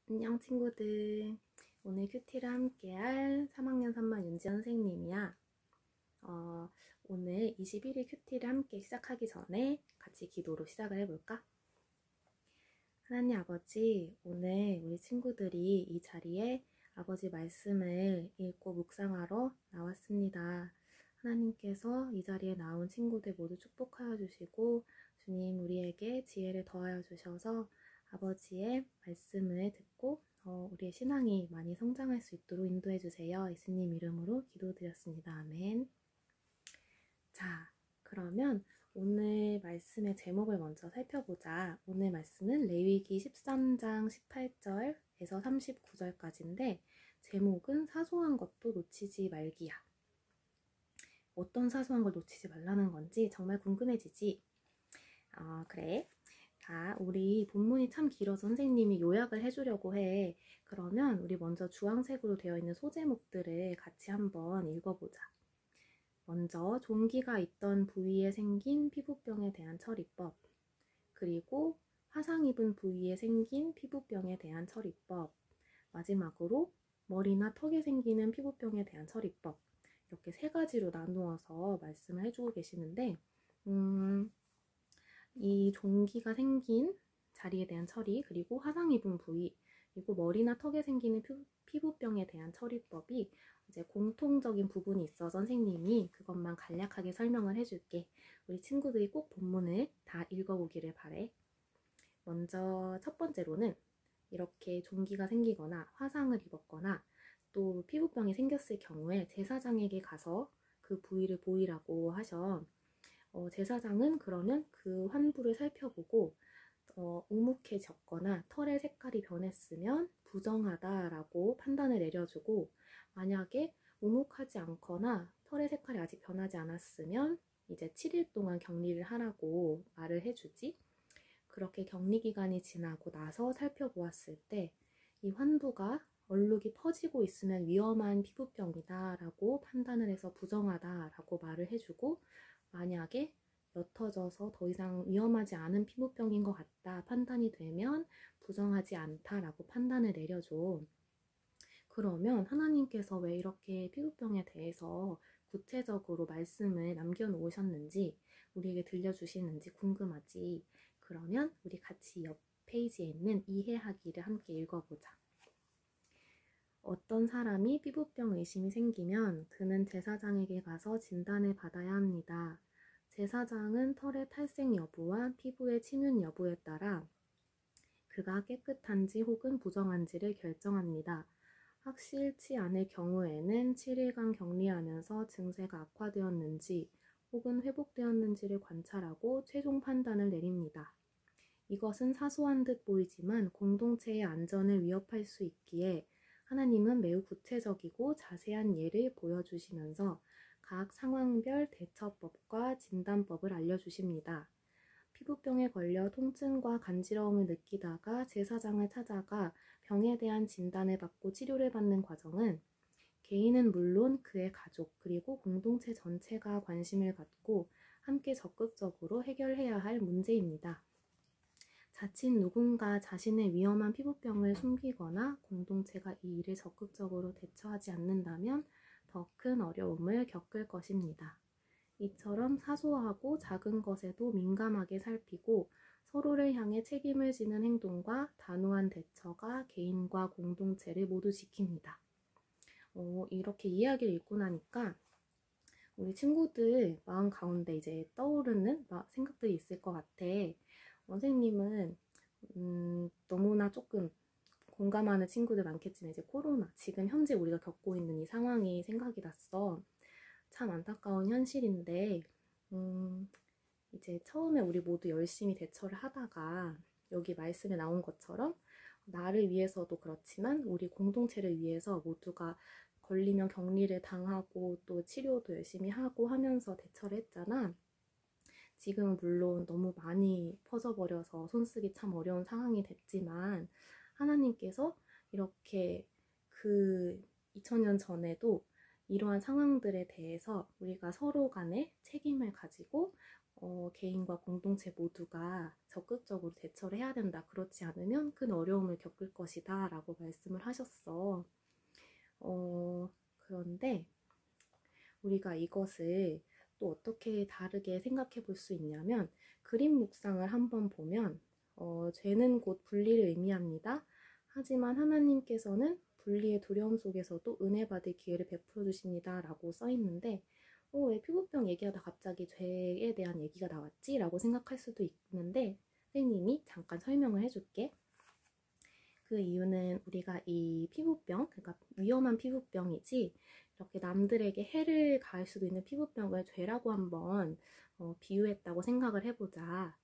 안녕 친구들. 오늘 큐티를 함께할 3학년 3반 윤지연 선생님이야. 오늘 21일 큐티를 함께 시작하기 전에 같이 기도로 시작을 해볼까? 하나님 아버지, 오늘 우리 친구들이 이 자리에 아버지 말씀을 읽고 묵상하러 나왔습니다. 하나님께서 이 자리에 나온 친구들 모두 축복하여 주시고 주님 우리에게 지혜를 더하여 주셔서 아버지의 말씀을 듣고 우리의 신앙이 많이 성장할 수 있도록 인도해 주세요. 예수님 이름으로 기도드렸습니다. 아멘. 자, 그러면 오늘 말씀의 제목을 먼저 살펴보자. 오늘 말씀은 레위기 13장 18절에서 39절까지인데 제목은 사소한 것도 놓치지 말기야. 어떤 사소한 걸 놓치지 말라는 건지 정말 궁금해지지? 그래. 자, 우리 본문이 참 길어서 선생님이 요약을 해주려고 해. 그러면 우리 먼저 주황색으로 되어 있는 소제목들을 같이 한번 읽어보자. 먼저 종기가 있던 부위에 생긴 피부병에 대한 처리법, 그리고 화상 입은 부위에 생긴 피부병에 대한 처리법, 마지막으로 머리나 턱에 생기는 피부병에 대한 처리법, 이렇게 세 가지로 나누어서 말씀을 해주고 계시는데 이 종기가 생긴 자리에 대한 처리, 그리고 화상 입은 부위, 그리고 머리나 턱에 생기는 피부병에 대한 처리법이 이제 공통적인 부분이 있어 선생님이 그것만 간략하게 설명을 해줄게. 우리 친구들이 꼭 본문을 다 읽어보기를 바래. 먼저 첫 번째로는 이렇게 종기가 생기거나 화상을 입었거나 또 피부병이 생겼을 경우에 제사장에게 가서 그 부위를 보이라고 하셔. 제사장은 그러면 그 환부를 살펴보고 우묵해졌거나 털의 색깔이 변했으면 부정하다라고 판단을 내려주고, 만약에 우묵하지 않거나 털의 색깔이 아직 변하지 않았으면 이제 7일 동안 격리를 하라고 말을 해주지. 그렇게 격리 기간이 지나고 나서 살펴보았을 때 이 환부가 얼룩이 퍼지고 있으면 위험한 피부병이다 라고 판단을 해서 부정하다 라고 말을 해주고, 만약에 옅어져서 더 이상 위험하지 않은 피부병인 것 같다 판단이 되면 부정하지 않다라고 판단을 내려줘. 그러면 하나님께서 왜 이렇게 피부병에 대해서 구체적으로 말씀을 남겨놓으셨는지 우리에게 들려주시는지 궁금하지? 그러면 우리 같이 옆 페이지에 있는 이해하기를 함께 읽어보자. 어떤 사람이 피부병 의심이 생기면 그는 제사장에게 가서 진단을 받아야 합니다. 제사장은 털의 탈색 여부와 피부의 침윤 여부에 따라 그가 깨끗한지 혹은 부정한지를 결정합니다. 확실치 않을 경우에는 7일간 격리하면서 증세가 악화되었는지 혹은 회복되었는지를 관찰하고 최종 판단을 내립니다. 이것은 사소한 듯 보이지만 공동체의 안전을 위협할 수 있기에 하나님은 매우 구체적이고 자세한 예를 보여주시면서 각 상황별 대처법과 진단법을 알려주십니다. 피부병에 걸려 통증과 간지러움을 느끼다가 제사장을 찾아가 병에 대한 진단을 받고 치료를 받는 과정은 개인은 물론 그의 가족 그리고 공동체 전체가 관심을 갖고 함께 적극적으로 해결해야 할 문제입니다. 자칫 누군가 자신의 위험한 피부병을 숨기거나 공동체가 이 일을 적극적으로 대처하지 않는다면 더 큰 어려움을 겪을 것입니다. 이처럼 사소하고 작은 것에도 민감하게 살피고 서로를 향해 책임을 지는 행동과 단호한 대처가 개인과 공동체를 모두 지킵니다. 이렇게 이야기를 읽고 나니까 우리 친구들 마음 가운데 이제 떠오르는 생각들이 있을 것 같아. 선생님은 너무나 조금 공감하는 친구들 많겠지만 이제 코로나, 지금 현재 우리가 겪고 있는 이 상황이 생각이 났어. 참 안타까운 현실인데 이제 처음에 우리 모두 열심히 대처를 하다가 여기 말씀에 나온 것처럼 나를 위해서도 그렇지만 우리 공동체를 위해서 모두가 걸리면 격리를 당하고 또 치료도 열심히 하고 하면서 대처를 했잖아. 지금은 물론 너무 많이 퍼져버려서 손쓰기 참 어려운 상황이 됐지만 하나님께서 이렇게 그 2000년 전에도 이러한 상황들에 대해서 우리가 서로 간에 책임을 가지고 개인과 공동체 모두가 적극적으로 대처를 해야 된다. 그렇지 않으면 큰 어려움을 겪을 것이다. 라고 말씀을 하셨어. 그런데 우리가 이것을 또 어떻게 다르게 생각해 볼 수 있냐면 그림 묵상을 한번 보면 죄는 곧 분리를 의미합니다. 하지만 하나님께서는 분리의 두려움 속에서도 은혜 받을 기회를 베풀어 주십니다. 라고 써 있는데 왜 피부병 얘기하다 갑자기 죄에 대한 얘기가 나왔지? 라고 생각할 수도 있는데 선생님이 잠깐 설명을 해줄게. 그 이유는 우리가 이 피부병, 그러니까 위험한 피부병이지 이렇게 남들에게 해를 가할 수도 있는 피부병을 죄라고 한번 비유했다고 생각을 해보자.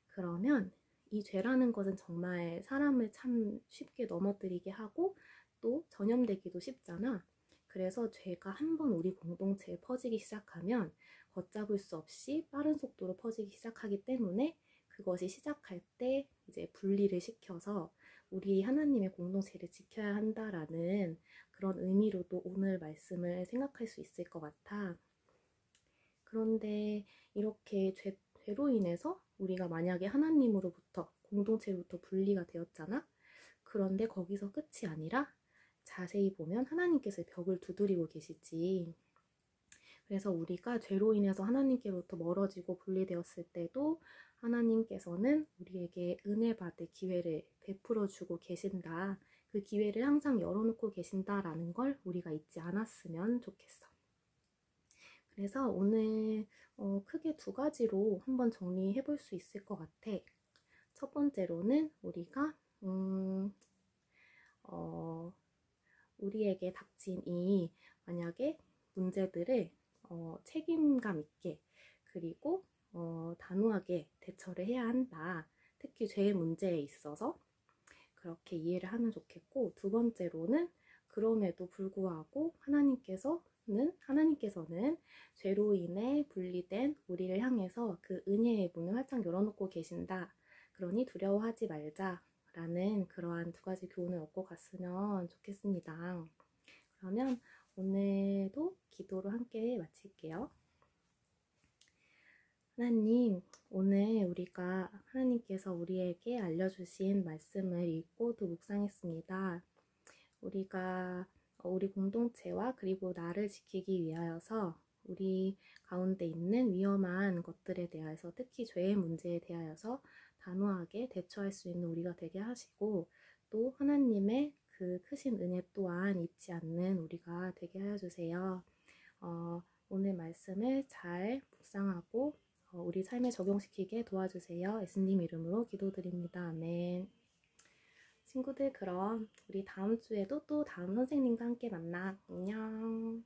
그러면 이 죄라는 것은 정말 사람을 참 쉽게 넘어뜨리게 하고 또 전염되기도 쉽잖아. 그래서 죄가 한번 우리 공동체에 퍼지기 시작하면 걷잡을 수 없이 빠른 속도로 퍼지기 시작하기 때문에 그것이 시작할 때 이제 분리를 시켜서 우리 하나님의 공동체를 지켜야 한다라는 그런 의미로도 오늘 말씀을 생각할 수 있을 것 같아. 그런데 이렇게 죄로 인해서 우리가 만약에 하나님으로부터 공동체로부터 분리가 되었잖아. 그런데 거기서 끝이 아니라 자세히 보면 하나님께서 벽을 두드리고 계시지. 그래서 우리가 죄로 인해서 하나님께로부터 멀어지고 분리되었을 때도 하나님께서는 우리에게 은혜 받을 기회를 베풀어 주고 계신다. 그 기회를 항상 열어놓고 계신다라는 걸 우리가 잊지 않았으면 좋겠어. 그래서 오늘 크게 두 가지로 한번 정리해 볼 수 있을 것 같아. 첫 번째로는 우리가 우리에게 닥친 이 만약에 문제들을 책임감 있게 그리고 단호하게 대처를 해야 한다. 특히 죄의 문제에 있어서 그렇게 이해를 하면 좋겠고, 두 번째로는 그럼에도 불구하고 하나님께서는 죄로 인해 분리된 우리를 향해서 그 은혜의 문을 활짝 열어놓고 계신다. 그러니 두려워하지 말자. 라는 그러한 두 가지 교훈을 얻고 갔으면 좋겠습니다. 그러면 오늘도 기도로 함께 마칠게요. 하나님, 오늘 우리가 하나님께서 우리에게 알려주신 말씀을 읽고 또 묵상했습니다. 우리가 우리 공동체와 그리고 나를 지키기 위하여서 우리 가운데 있는 위험한 것들에 대해서 특히 죄의 문제에 대하여서 단호하게 대처할 수 있는 우리가 되게 하시고 또 하나님의 그 크신 은혜 또한 잊지 않는 우리가 되게 하여 주세요. 오늘 말씀을 잘 묵상하고 우리 삶에 적용시키게 도와주세요. 예수님 이름으로 기도드립니다. 아멘. 친구들, 그럼 우리 다음 주에도 또 다음 선생님과 함께 만나. 안녕.